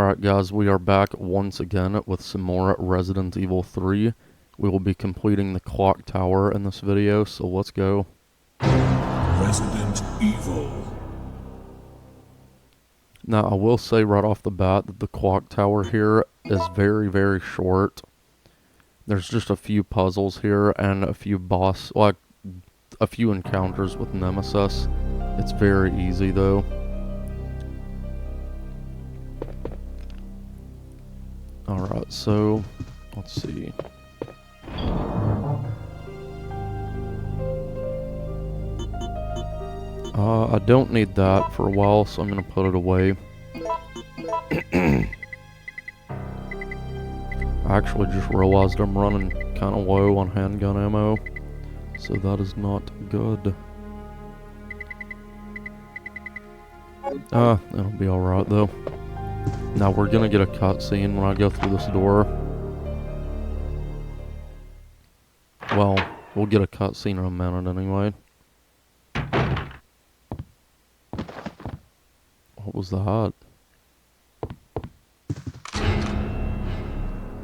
Alright guys, we are back once again with some more Resident Evil 3. We will be completing the clock tower in this video, so let's go. Resident Evil. Now I will say right off the bat that the clock tower here is very short. There's just a few puzzles here and a few a few encounters with Nemesis. It's very easy though. Alright, so let's see. I don't need that for a while, so I'm gonna put it away. I actually just realized I'm running kind of low on handgun ammo, so that is not good. It'll be alright though. Now we're gonna get a cutscene when I go through this door. Well, we'll get a cutscene in a minute anyway. What was that?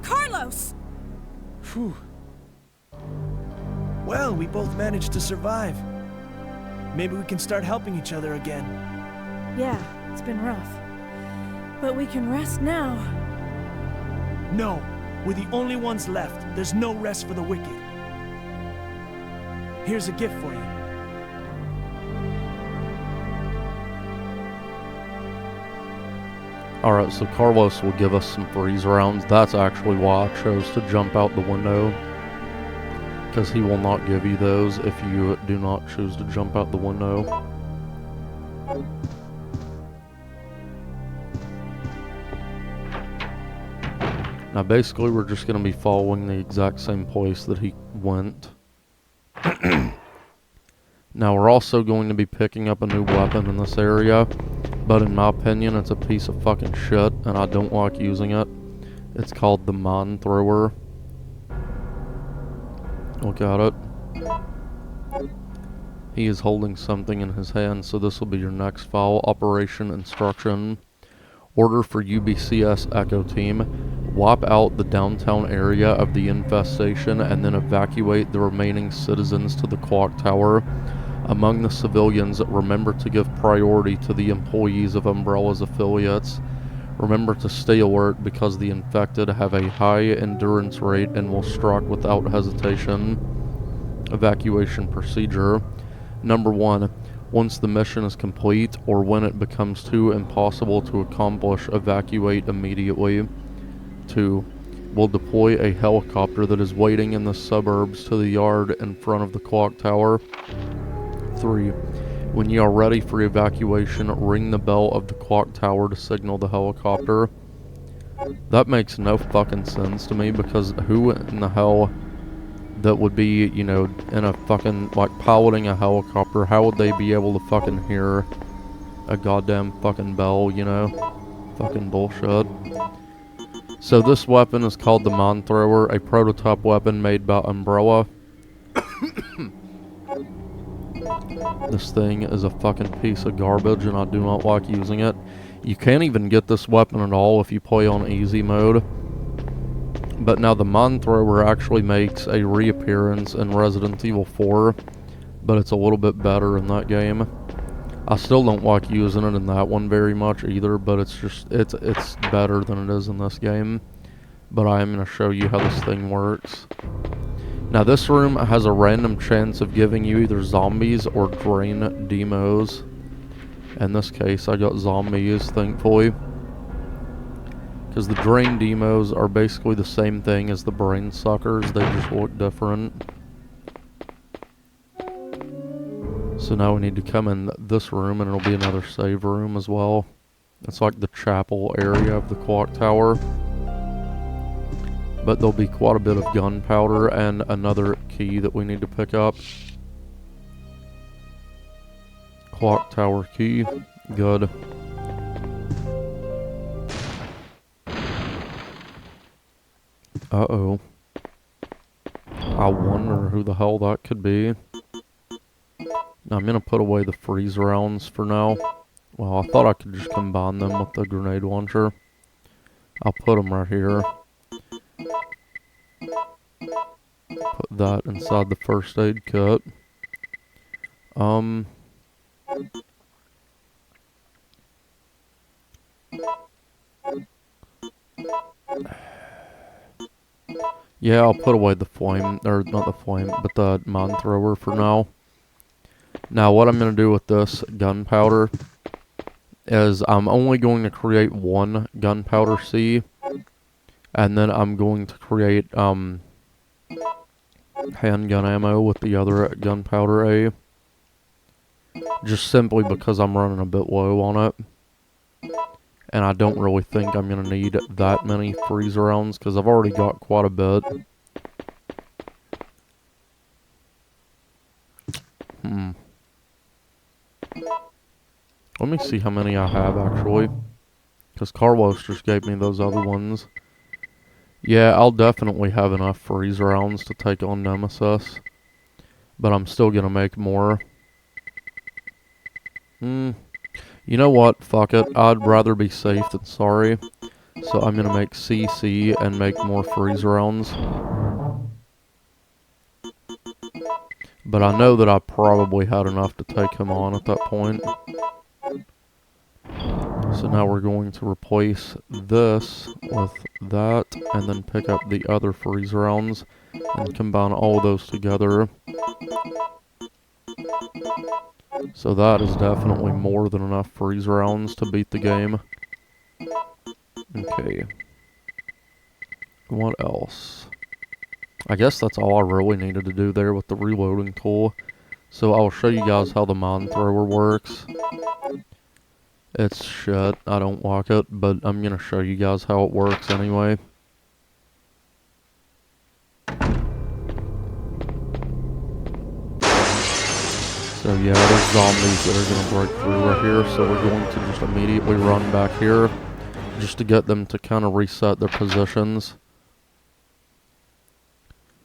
Carlos! Phew. Well, we both managed to survive. Maybe we can start helping each other again. Yeah, it's been rough. But we can rest now. No, we're the only ones left. There's no rest for the wicked. Here's a gift for you. Alright, so Carlos will give us some freeze rounds. That's actually why I chose to jump out the window. Because he will not give you those if you do not choose to jump out the window. Now basically we're just going to be following the exact same place that he went. Now we're also going to be picking up a new weapon in this area. But in my opinion, it's a piece of fucking shit, and I don't like using it. It's called the mine thrower. Look at it. He is holding something in his hand, so this will be your next file. Operation instruction. Order for UBCS Echo Team. Wipe out the downtown area of the infestation and then evacuate the remaining citizens to the clock tower. Among the civilians, remember to give priority to the employees of Umbrella's affiliates. Remember to stay alert because the infected have a high endurance rate and will strike without hesitation. Evacuation procedure. Number 1. Once the mission is complete or when it becomes too impossible to accomplish, evacuate immediately. 2. We'll deploy a helicopter that is waiting in the suburbs to the yard in front of the clock tower. 3. When you are ready for evacuation, ring the bell of the clock tower to signal the helicopter. That makes no fucking sense to me, because who in the hell that would be, you know, in a fucking, like, piloting a helicopter, how would they be able to fucking hear a goddamn fucking bell, you know? Fucking bullshit. So this weapon is called the Mine Thrower, a prototype weapon made by Umbrella. This thing is a fucking piece of garbage and I do not like using it. You can't even get this weapon at all if you play on easy mode. But now the Mine Thrower actually makes a reappearance in Resident Evil 4, but it's a little bit better in that game. I still don't like using it in that one very much either, but it's just, it's better than it is in this game. But I am going to show you how this thing works. Now this room has a random chance of giving you either zombies or drain demos. In this case I got zombies, thankfully. Because the drain demos are basically the same thing as the brain suckers, they just look different. So now we need to come in this room and it'll be another save room as well. It's like the chapel area of the clock tower. But there'll be quite a bit of gunpowder and another key that we need to pick up. Clock tower key. Good. Uh-oh. I wonder who the hell that could be. Now I'm going to put away the freeze rounds for now. Well, I thought I could just combine them with the grenade launcher. I'll put them right here. Put that inside the first aid kit. Yeah, I'll put away the flame, or not the flame, but the mine thrower for now. Now, what I'm going to do with this gunpowder is I'm only going to create one gunpowder C, and then I'm going to create handgun ammo with the other gunpowder A, just simply because I'm running a bit low on it. And I don't really think I'm going to need that many freeze rounds, because I've already got quite a bit. Let me see how many I have, actually. Because Carlos just gave me those other ones. Yeah, I'll definitely have enough freeze rounds to take on Nemesis. But I'm still going to make more. You know what? Fuck it. I'd rather be safe than sorry. So I'm going to make CC and make more freeze rounds. But I know that I probably had enough to take him on at that point. So now we're going to replace this with that, and then pick up the other freeze rounds, and combine all those together. So that is definitely more than enough freeze rounds to beat the game. Okay. What else? I guess that's all I really needed to do there with the reloading tool. So I'll show you guys how the mine thrower works. It's shit, I don't like it, but I'm gonna show you guys how it works anyway. So yeah, there's zombies that are gonna break through right here, so we're going to just immediately run back here, just to get them to kind of reset their positions.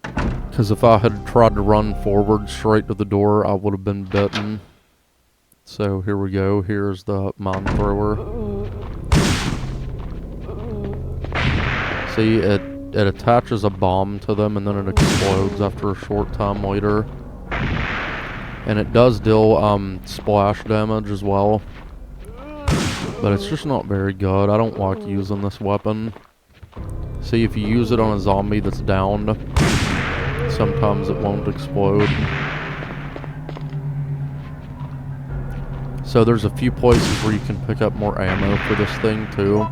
Because if I had tried to run forward straight to the door, I would have been bitten. So here we go, here's the mine thrower. See, it attaches a bomb to them and then it explodes after a short time later. And it does deal splash damage as well. But it's just not very good. I don't like using this weapon. See, if you use it on a zombie that's downed, sometimes it won't explode. So there's a few places where you can pick up more ammo for this thing too.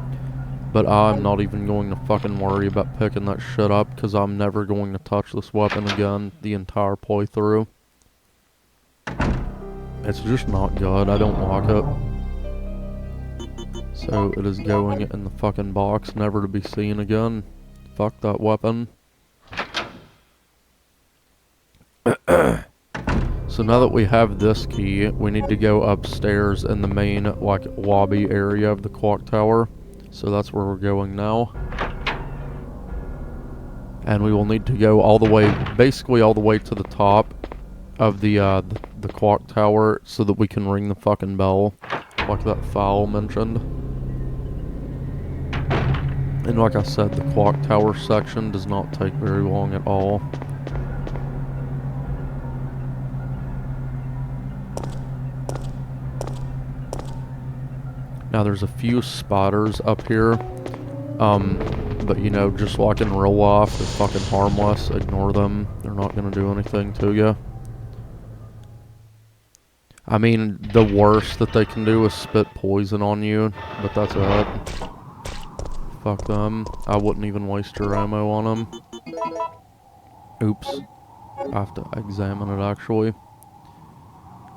But I'm not even going to fucking worry about picking that shit up, because I'm never going to touch this weapon again the entire playthrough. It's just not good, I don't like it. So it is going in the fucking box, never to be seen again. Fuck that weapon. So now that we have this key, we need to go upstairs in the main, like, lobby area of the clock tower. So that's where we're going now. And we will need to go all the way, basically all the way to the top of the clock tower, so that we can ring the fucking bell, like that file mentioned. And like I said, the clock tower section does not take very long at all. Now there's a few spotters up here, but you know, just like in real life, they're fucking harmless. Ignore them. They're not gonna do anything to you. I mean, the worst that they can do is spit poison on you, but that's it. Fuck them. I wouldn't even waste your ammo on them. Oops. I have to examine it actually.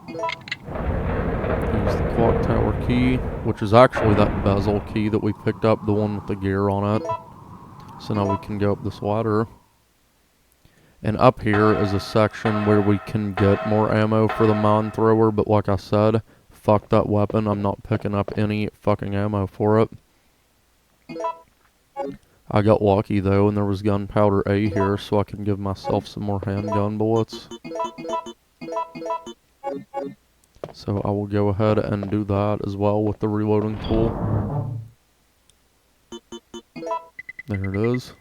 Use the clock tower key, which is actually that bezel key that we picked up, the one with the gear on it. So now we can go up this ladder. And up here is a section where we can get more ammo for the mine thrower, but like I said, fuck that weapon. I'm not picking up any fucking ammo for it. I got lucky though, and there was gunpowder A here, so I can give myself some more handgun bullets. So I will go ahead and do that as well with the reloading tool. There it is.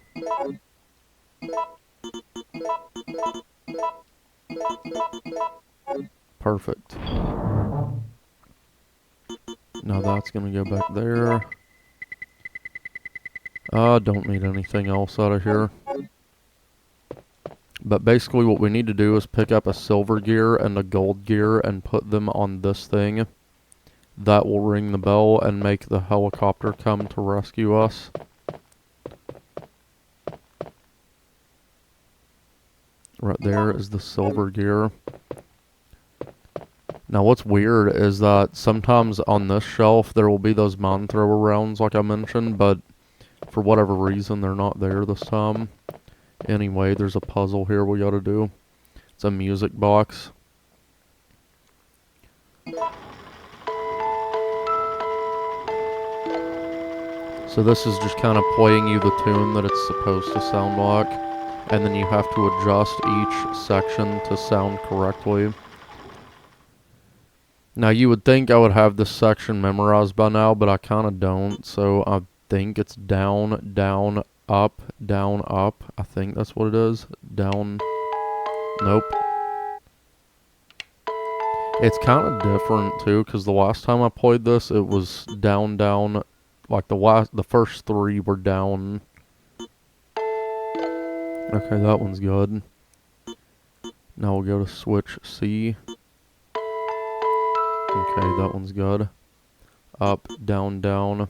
Perfect. Now that's gonna go back there. Don't need anything else out of here. But basically what we need to do is pick up a silver gear and a gold gear and put them on this thing. That will ring the bell and make the helicopter come to rescue us. Right there is the silver gear. Now what's weird is that sometimes on this shelf there will be those mine thrower rounds like I mentioned, but for whatever reason they're not there this time. Anyway, there's a puzzle here we gotta do. It's a music box. So this is just kind of playing you the tune that it's supposed to sound like, and then you have to adjust each section to sound correctly. Now you would think I would have this section memorized by now, but I kind of don't, so I think it's down, down, up, down, up. I think that's what it is. Down. Nope. It's kind of different too, because the last time I played this, it was down, down. Like the first three were down. Okay, that one's good. Now we'll go to switch C. Okay, that one's good. Up, down, down.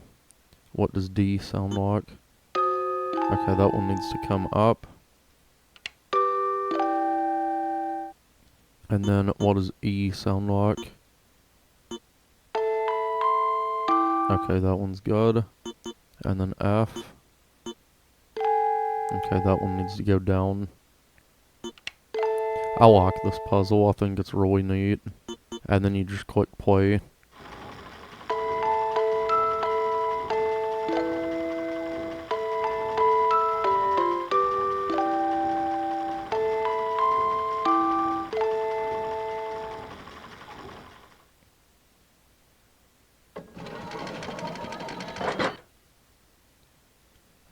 What does D sound like? Okay, that one needs to come up. And then what does E sound like? Okay, that one's good. And then F. Okay, that one needs to go down. I like this puzzle. I think it's really neat. And then you just click play.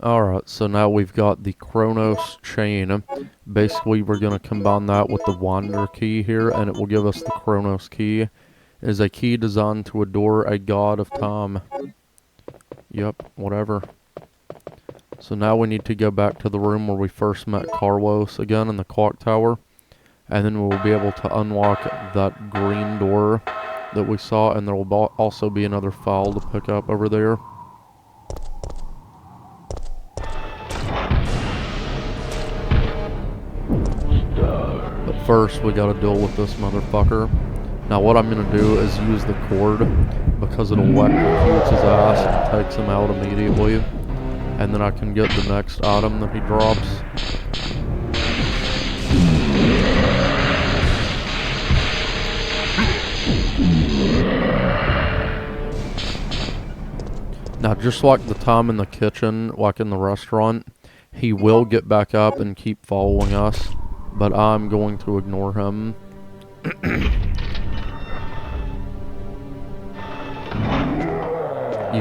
Alright, so now we've got the Chronos chain. Basically, we're going to combine that with the Wander key here, and it will give us the Chronos key. It is a key designed to adore a god of time. Yep, whatever. So now we need to go back to the room where we first met Carlos again in the clock tower. And then we'll be able to unlock that green door that we saw, and there will also be another file to pick up over there. First, we gotta deal with this motherfucker. Now what I'm gonna do is use the cord, because it'll electrocute his ass and takes him out immediately. And then I can get the next item that he drops. Now just like the time in the kitchen, like in the restaurant, he will get back up and keep following us. But I'm going to ignore him. You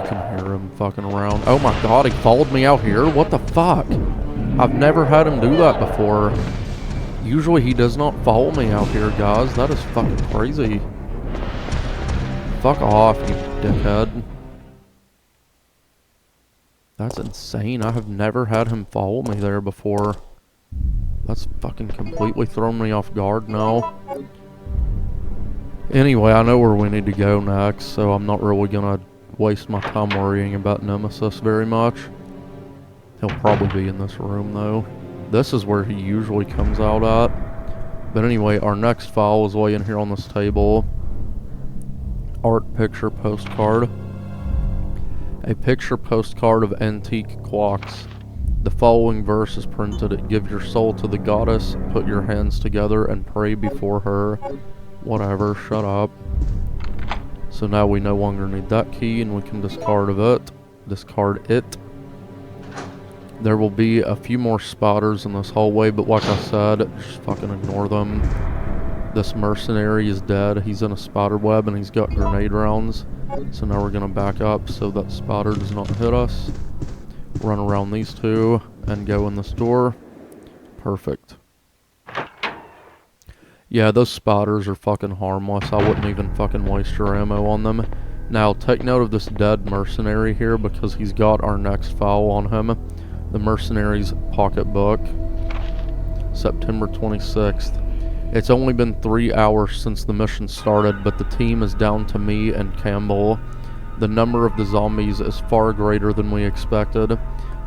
can hear him fucking around. Oh my god, he followed me out here? What the fuck? I've never had him do that before. Usually he does not follow me out here, guys. That is fucking crazy. Fuck off, you dickhead. That's insane. I have never had him follow me there before. That's fucking completely thrown me off guard now. Anyway, I know where we need to go next, so I'm not really gonna waste my time worrying about Nemesis very much. He'll probably be in this room though. This is where he usually comes out at. But anyway, our next file is laying here on this table. Art picture postcard. A picture postcard of antique clocks. The following verse is printed: "Give your soul to the goddess, put your hands together and pray before her." Whatever, shut up. So now we no longer need that key and we can discard it. There will be a few more spotters in this hallway, but like I said, just fucking ignore them. This mercenary is dead. He's in a spider web and he's got grenade rounds. So now we're gonna back up so that spotter does not hit us. run around these two, and go in this door. Perfect. Yeah, those spiders are fucking harmless. I wouldn't even fucking waste your ammo on them. Now, take note of this dead mercenary here because he's got our next file on him. The mercenary's pocketbook. September 26th. It's only been 3 hours since the mission started, but the team is down to me and Campbell. The number of the zombies is far greater than we expected.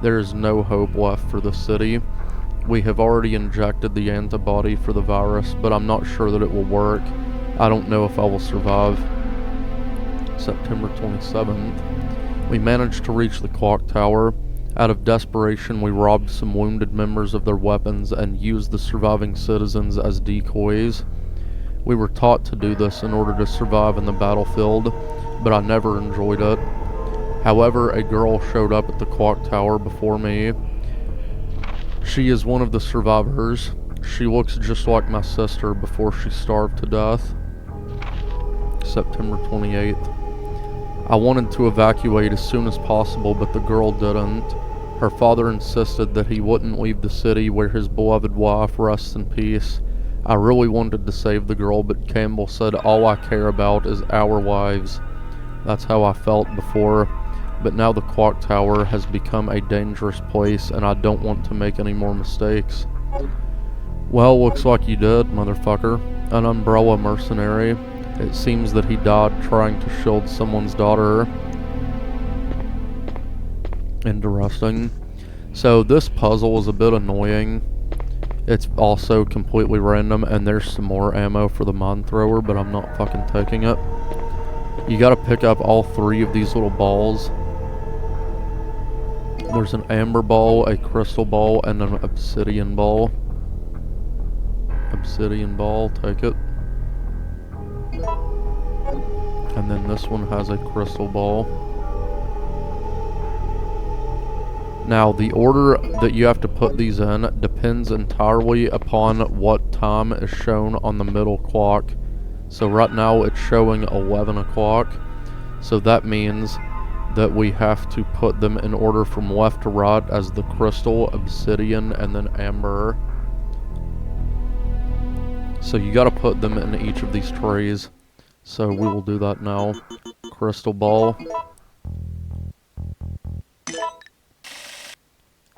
There is no hope left for the city. We have already injected the antibody for the virus, but I'm not sure that it will work. I don't know if I will survive. September 27th. We managed to reach the clock tower. Out of desperation, we robbed some wounded members of their weapons and used the surviving citizens as decoys. We were taught to do this in order to survive in the battlefield, but I never enjoyed it. However, a girl showed up at the clock tower before me. She is one of the survivors. She looks just like my sister before she starved to death. September 28th. I wanted to evacuate as soon as possible, but the girl didn't. Her father insisted that he wouldn't leave the city where his beloved wife rests in peace. I really wanted to save the girl, but Campbell said all I care about is our lives. That's how I felt before. But now the clock tower has become a dangerous place and I don't want to make any more mistakes. Well, looks like you did, motherfucker. An umbrella mercenary. It seems that he died trying to shield someone's daughter. Interesting. So this puzzle is a bit annoying. It's also completely random and there's some more ammo for the mine thrower, but I'm not fucking taking it. You gotta pick up all 3 of these little balls. There's an amber ball, a crystal ball, and an obsidian ball. Obsidian ball, take it. And then this one has a crystal ball. Now, the order that you have to put these in depends entirely upon what time is shown on the middle clock. So right now it's showing 11 o'clock. So that means that we have to put them in order from left to right as the crystal, obsidian, and then amber. So you gotta put them in each of these trays. So we will do that now. Crystal ball.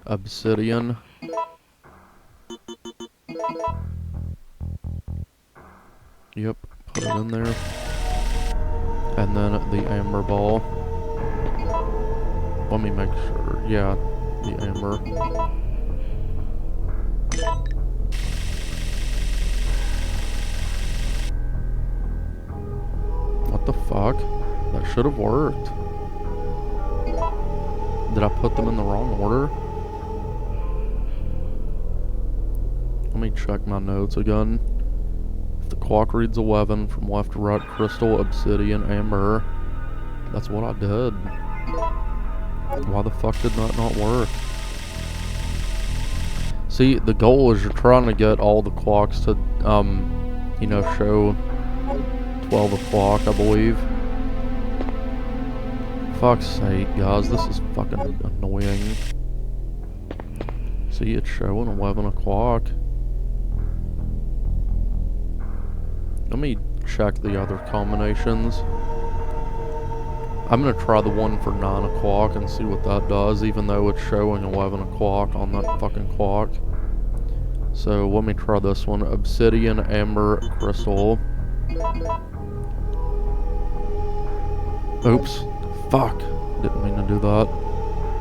Obsidian. Yep, put it in there. And then the amber ball. Let me make sure. Yeah, the amber. What the fuck? That should have worked. Did I put them in the wrong order? Let me check my notes again. If the clock reads 11 from left to right, crystal, obsidian, amber. That's what I did. Why the fuck did that not work? See, the goal is you're trying to get all the clocks to, you know, show 12 o'clock, I believe. Fuck's sake, guys, this is fucking annoying. See, it's showing 11 o'clock. Let me check the other combinations. I'm gonna try the one for 9 o'clock and see what that does, even though it's showing 11 o'clock on that fucking clock. So let me try this one. Obsidian, amber, crystal. Oops. Fuck. Didn't mean to do that.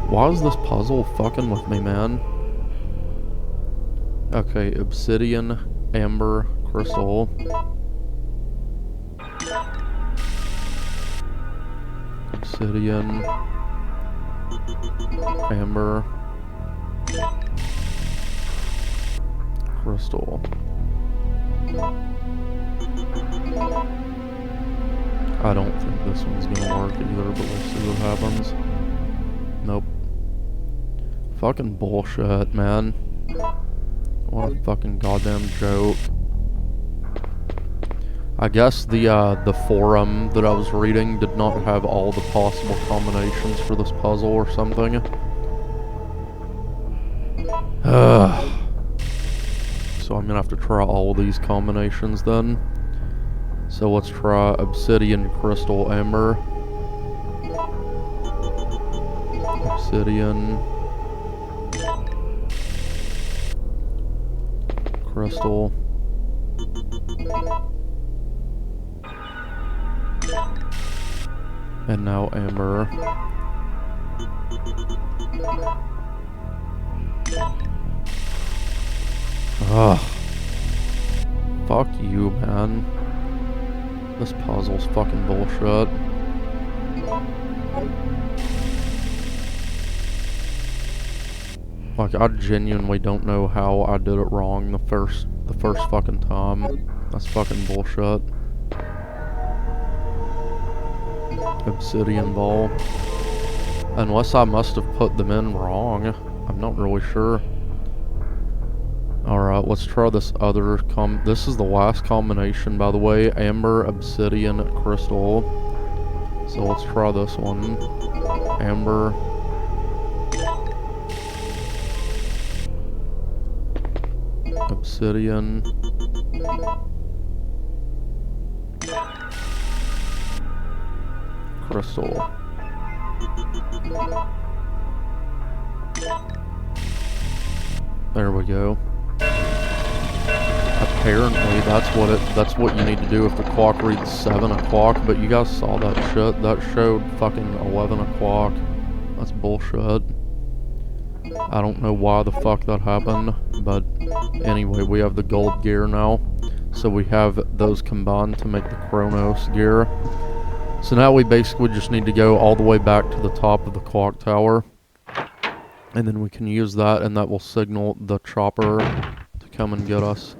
Why is this puzzle fucking with me, man? Okay, obsidian, amber, crystal. Obsidian, amber, crystal. I don't think this one's gonna work either, but we'll see what happens. Nope. Fucking bullshit, man. What a fucking goddamn joke. I guess the forum that I was reading did not have all the possible combinations for this puzzle or something. So I'm gonna have to try all these combinations then. So let's try obsidian, crystal, amber. Obsidian. Crystal. And now amber. Ugh. Fuck you, man. This puzzle's fucking bullshit. Like, I genuinely don't know how I did it wrong the first fucking time. That's fucking bullshit. Obsidian ball. Unless I must have put them in wrong. I'm not really sure. Alright, let's try this other this is the last combination, by the way. Amber, obsidian, crystal. So let's try this one. Amber. Obsidian. Crystal. There we go. Apparently that's what you need to do if the clock reads 7 o'clock, but you guys saw that shit. That showed fucking 11 o'clock. That's bullshit. I don't know why the fuck that happened, but anyway, we have the gold gear now. So we have those combined to make the Chronos gear. So now we basically just need to go all the way back to the top of the clock tower. And then we can use that, and that will signal the chopper to come and get us.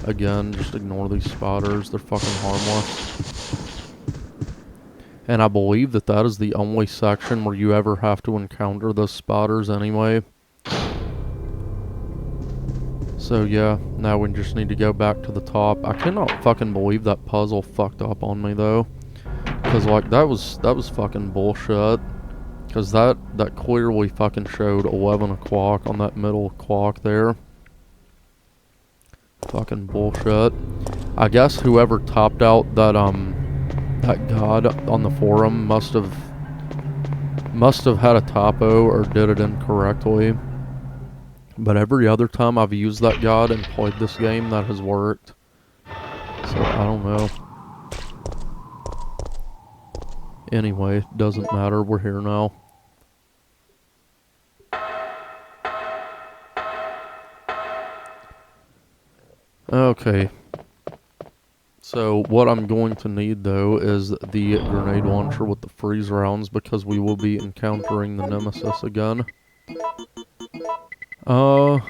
Again, just ignore these spiders. They're fucking harmless. And I believe that that is the only section where you ever have to encounter those spiders anyway. So yeah, now we just need to go back to the top. I cannot fucking believe that puzzle fucked up on me though. Cause like that was fucking bullshit. Cause that clearly fucking showed 11 o'clock on that middle clock there. Fucking bullshit. I guess whoever topped out that that god on the forum must have had a typo or did it incorrectly. But every other time I've used that god and played this game, that has worked. So I don't know. Anyway, doesn't matter. We're here now. Okay. So what I'm going to need though is the grenade launcher with the freeze rounds because we will be encountering the nemesis again. I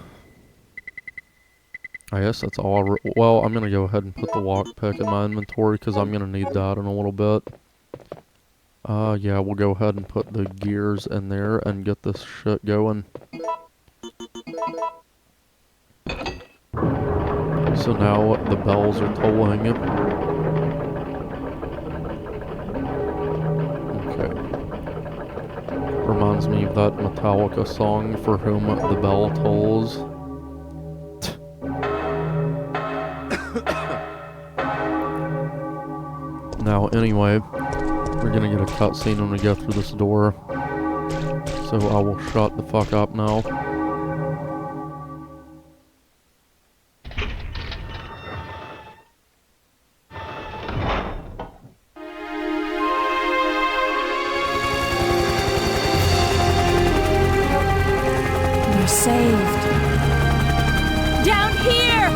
guess that's all well, I'm gonna go ahead and put the lockpick in my inventory because I'm gonna need that in a little bit. Yeah, we'll go ahead and put the gears in there and get this shit going. So now the bells are tolling. Okay. Reminds me of that Metallica song, For Whom the Bell Tolls. Now, anyway, we're gonna get a cutscene when we go through this door. So I will shut the fuck up now. We're saved. Down here!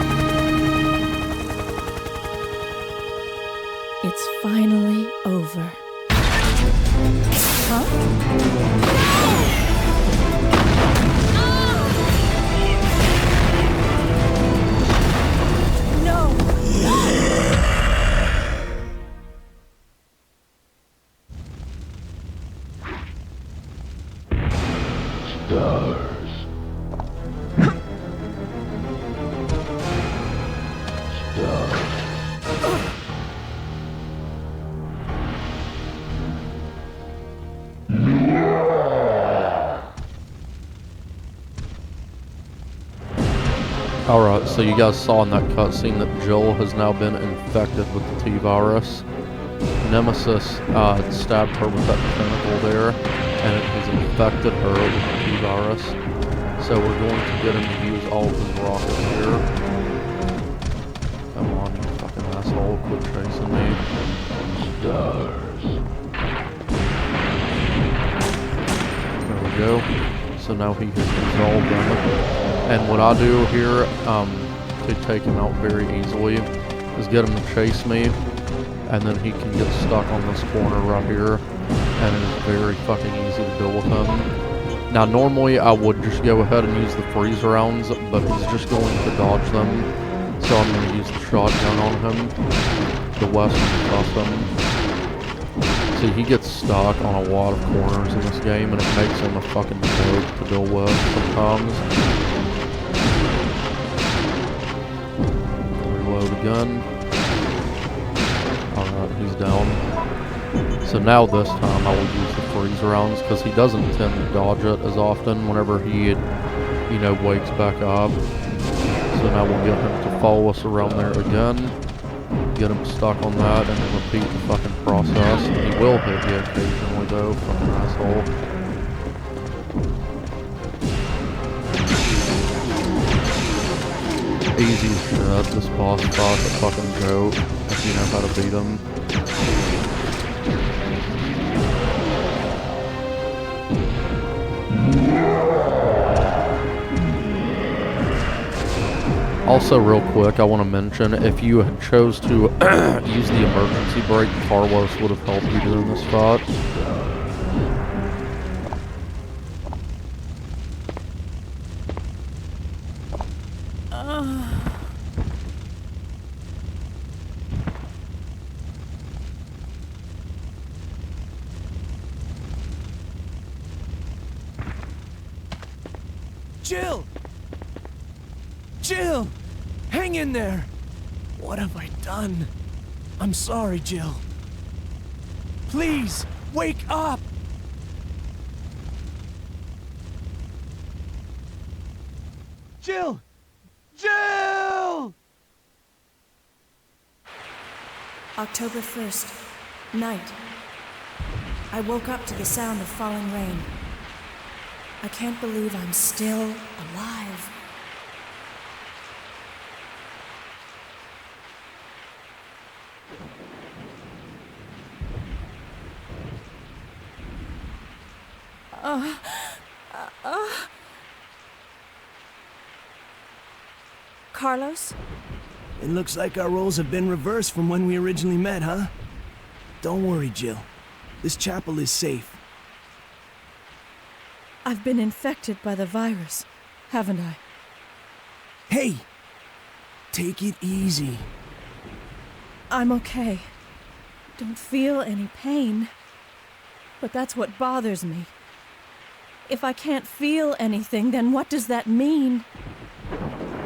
It's finally over. Huh? Alright, so you guys saw in that cutscene that Jill has now been infected with the T-virus. Nemesis stabbed her with that tentacle there, and it has infected her with the T-virus. So we're going to get him to use all of his rockets here. Come on, you fucking asshole, quit chasing me. There we go. So now he has resolved them. And what I do here to take him out very easily is get him to chase me, and then he can get stuck on this corner right here, and it is very fucking easy to deal with him. Now normally I would just go ahead and use the freeze rounds, but he's just going to dodge them, so I'm going to use the shotgun on him, the Western Custom. See, he gets stuck on a lot of corners in this game, and it makes him a fucking joke to deal with sometimes. Reload again. Alright, he's down. So now this time I will use the freeze rounds, because he doesn't tend to dodge it as often whenever he, you know, wakes back up. So now we'll get him to follow us around there again. Get him stuck on that and then repeat the fucking process. He will hit you occasionally though, fucking asshole. Easy as shit. This boss fight's a fucking joke if you know how to beat him. Also, real quick, I want to mention, if you had chose to use the emergency brake, Carlos would have helped you during this fight. Jill! Jill! Hang in there! What have I done? I'm sorry, Jill. Please, wake up! Jill! Jill! October 1st, night. I woke up to the sound of falling rain. I can't believe I'm still alive. Carlos? It looks like our roles have been reversed from when we originally met, huh? Don't worry, Jill. This chapel is safe. I've been infected by the virus, haven't I? Hey! Take it easy. I'm okay. Don't feel any pain. But that's what bothers me. If I can't feel anything, then what does that mean?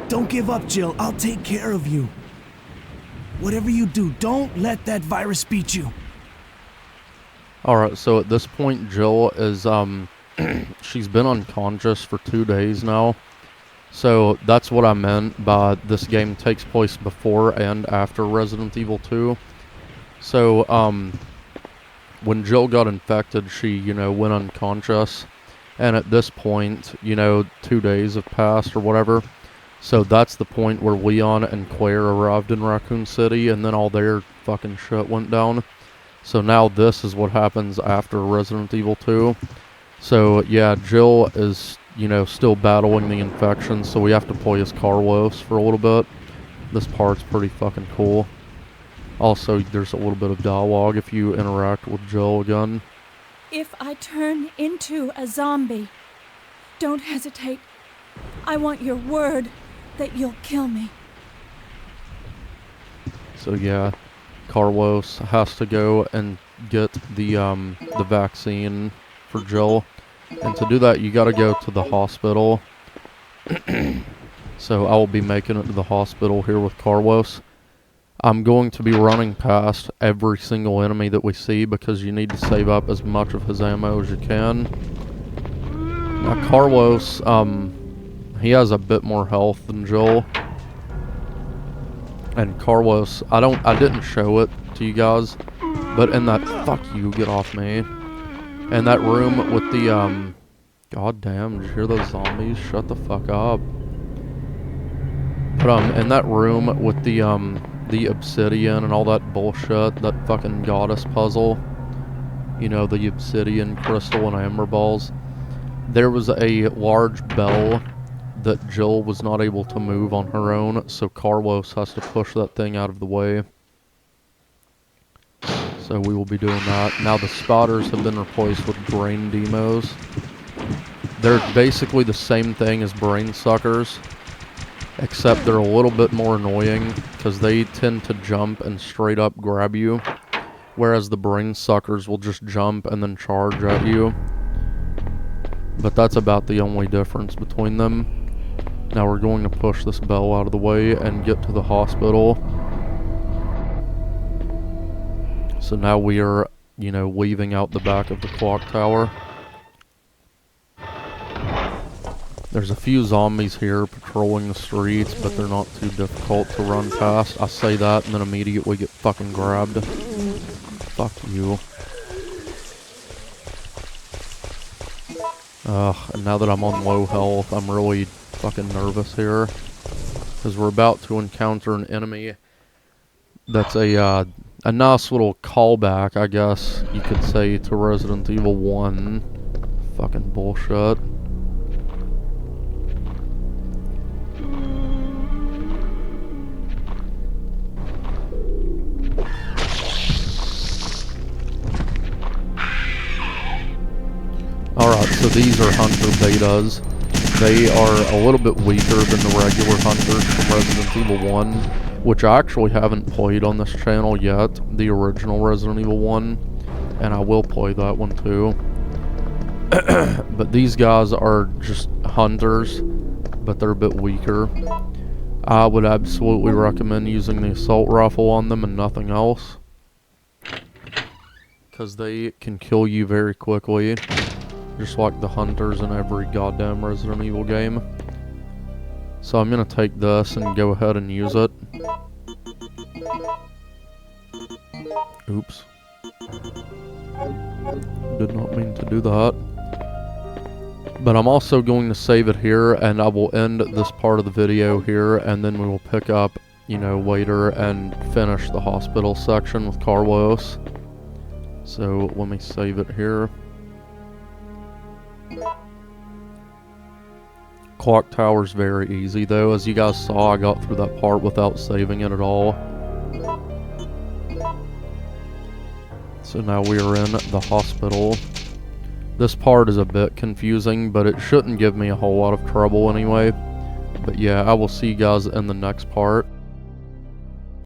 Don't give up, Jill. I'll take care of you. Whatever you do, don't let that virus beat you. Alright, so at this point, Jill is, she's been unconscious for 2 days now. So that's what I meant by this game takes place before and after Resident Evil 2. So, when Jill got infected, she, you know, went unconscious. And at this point, you know, 2 days have passed or whatever. So that's the point where Leon and Claire arrived in Raccoon City, and then all their fucking shit went down. So now this is what happens after Resident Evil 2. So yeah, Jill is, you know, still battling the infection, so we have to play as Carlos for a little bit. This part's pretty fucking cool. Also, there's a little bit of dialogue if you interact with Jill again. If I turn into a zombie, don't hesitate. I want your word that you'll kill me. So yeah, Carlos has to go and get the vaccine for Jill. And to do that, you gotta go to the hospital. So I will be making it to the hospital here with Carlos. I'm going to be running past every single enemy that we see because you need to save up as much of his ammo as you can. Now Carlos, He has a bit more health than Jill. And Carlos, I didn't show it to you guys, but in that, fuck you, get off me. In that room with the, god damn, did you hear those zombies? Shut the fuck up. But, in that room with the obsidian and all that bullshit, that fucking goddess puzzle, you know, the obsidian, crystal, and amber balls, there was a large bell that Jill was not able to move on her own, so Carlos has to push that thing out of the way. So we will be doing that. Now the spotters have been replaced with brain demos. They're basically the same thing as brain suckers, except they're a little bit more annoying because they tend to jump and straight up grab you, whereas the brain suckers will just jump and then charge at you. But that's about the only difference between them. Now we're going to push this bell out of the way and get to the hospital. So now we are, you know, weaving out the back of the clock tower. There's a few zombies here patrolling the streets, but they're not too difficult to run past. I say that and then immediately get fucking grabbed. Fuck you. And now that I'm on low health, I'm really fucking nervous here. Because we're about to encounter an enemy that's a nice little callback, I guess you could say, to Resident Evil 1. Fucking bullshit. Alright, so these are hunter betas. They are a little bit weaker than the regular hunters from Resident Evil 1, which I actually haven't played on this channel yet, the original Resident Evil 1, and I will play that one too. But these guys are just hunters, but they're a bit weaker. I would absolutely recommend using the assault rifle on them and nothing else, because they can kill you very quickly. Just like the hunters in every goddamn Resident Evil game. So I'm gonna take this and go ahead and use it. Oops. Did not mean to do that. But I'm also going to save it here, and I will end this part of the video here, and then we will pick up, you know, later and finish the hospital section with Carlos. So let me save it here. Clock tower's very easy though. As you guys saw, I got through that part without saving it at all. So now we are in the hospital. This part is a bit confusing, but it shouldn't give me a whole lot of trouble anyway. But yeah, I will see you guys in the next part.